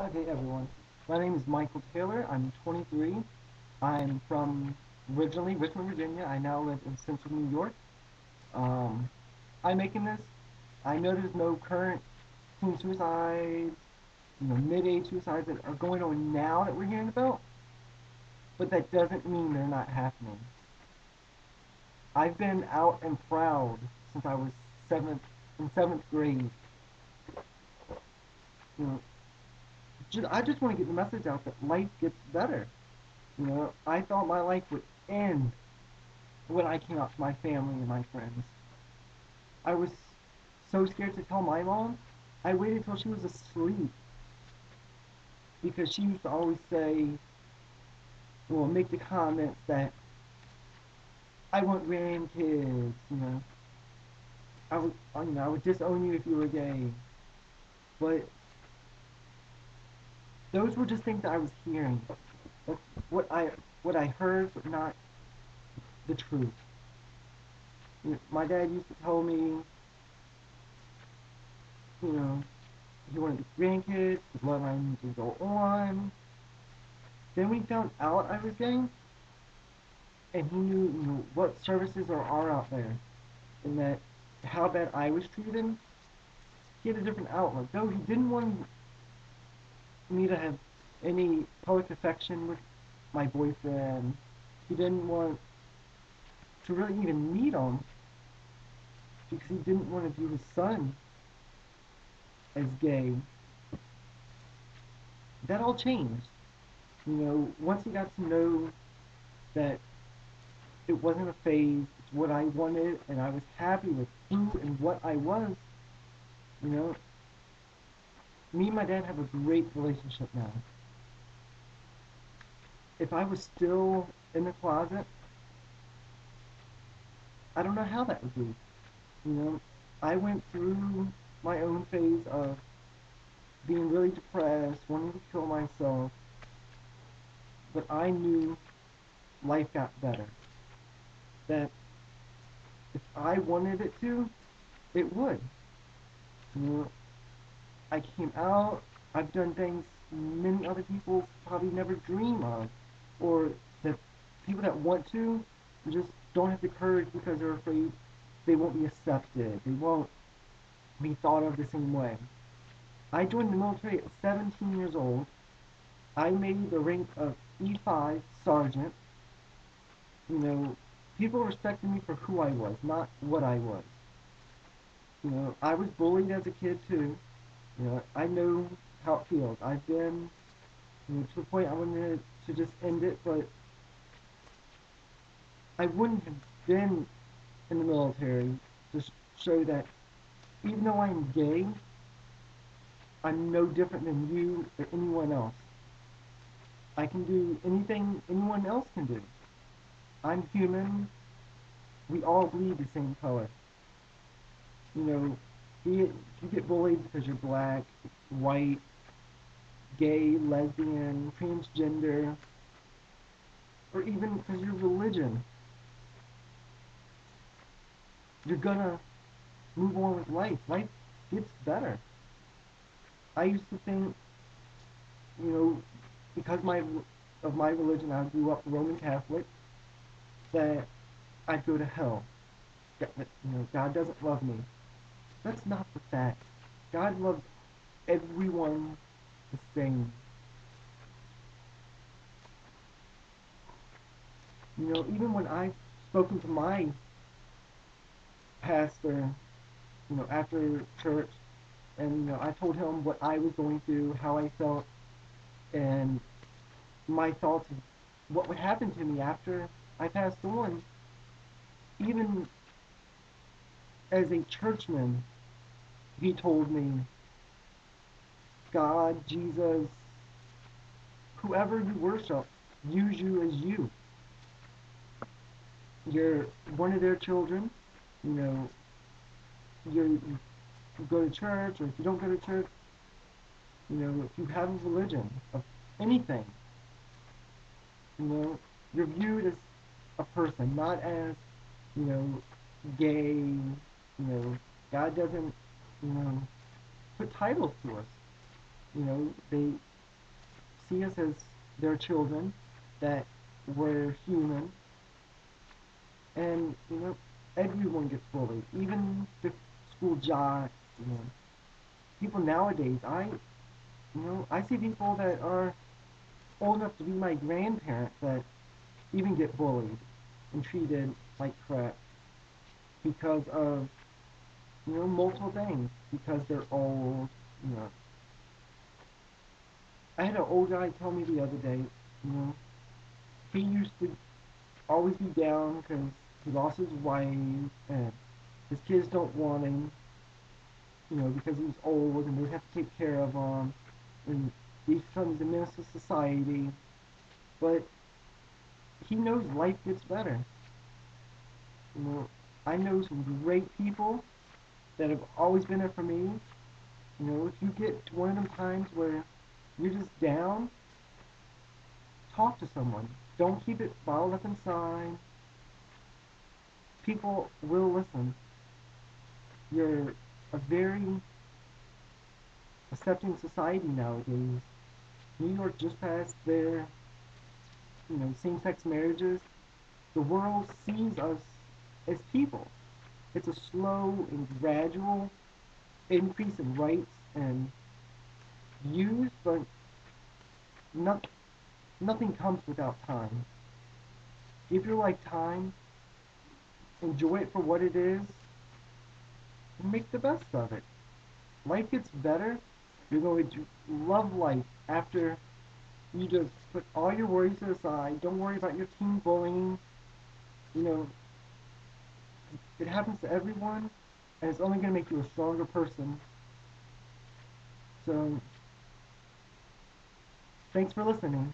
Okay, everyone. My name is Michael Taylor. I'm 23. I'm from originally Richmond, Virginia. I now live in central New York. Um, I'm making this. I know there's no current teen suicides, mid-age suicides that are going on now that we're hearing about, but that doesn't mean they're not happening. I've been out and proud since I was seventh grade. You know, I just want to get the message out that life gets better. I thought my life would end when I came out to my family and my friends. I was so scared to tell my mom. I waited till she was asleep because she used to always say, well, make the comments that I want grandkids. I would disown you if you were gay. But those were just things that I was hearing. That's what I heard, but not the truth. My dad used to tell me, you know, he wanted the grandkids, the bloodline to go on. Then we found out I was gay, and he knew, what services are out there, and that how bad I was treated. He had a different outlook. Though he didn't want me to have any public affection with my boyfriend, he didn't want to really even meet him because he didn't want to view his son as gay. That all changed. Once he got to know that it wasn't a phase, it's what I wanted, and I was happy with who and what I was, you know, me and my dad have a great relationship now. If I was still in the closet, I don't know how that would be. You know, I went through my own phase of being really depressed, wanting to kill myself, but I knew life got better. That if I wanted it to, it would. You know, I came out, I've done things many other people probably never dream of, or that people that want to just don't have the courage because they're afraid they won't be accepted, they won't be thought of the same way. I joined the military at 17 years old. I made the rank of E5 sergeant. You know, people respected me for who I was, not what I was. I was bullied as a kid too. I know how it feels. I've been, to the point I wanted to just end it, but I wouldn't have been in the military to show that even though I'm gay, I'm no different than you or anyone else. I can do anything anyone else can do. I'm human. We all bleed the same color. You know, be it you get bullied because you're black, white, gay, lesbian, transgender, or even because your religion, you're gonna move on with life. Life gets better. I used to think, you know, because my religion, I grew up Roman Catholic, that I'd go to hell. God doesn't love me. That's not the fact. God loves everyone the same. Even when I've spoken to my pastor, after church, and I told him what I was going through, how I felt, and my thoughts of what would happen to me after I passed on. Even as a churchman, he told me, God, Jesus, whoever you worship, use you as you. You're one of their children. You know, you go to church, or if you don't go to church, if you have a religion of anything, you know, you're viewed as a person, not as, you know, gay. God doesn't, you know, put titles to us. They see us as their children, that we're human, and everyone gets bullied, even the school jocks. People nowadays. I see people that are old enough to be my grandparents that even get bullied and treated like crap because of multiple things, because they're old. You know, I had an old guy tell me the other day. You know, he used to always be down because he lost his wife and his kids don't want him. Because he's old and they have to take care of him, and he becomes a menace to society. But he knows life gets better. You know, I know some great people that have always been there for me. If you get to one of them times where you're just down, talk to someone. Don't keep it bottled up inside. People will listen. You're a very accepting society nowadays. New York just passed their, same-sex marriages. The world sees us as people. It's a slow and gradual increase in rights and views, but not, nothing comes without time. Give your life time, enjoy it for what it is, and make the best of it. Life gets better. You're going to love life after you just put all your worries aside. Don't worry about your teen bullying. You know, it happens to everyone, and it's only going to make you a stronger person. So, thanks for listening.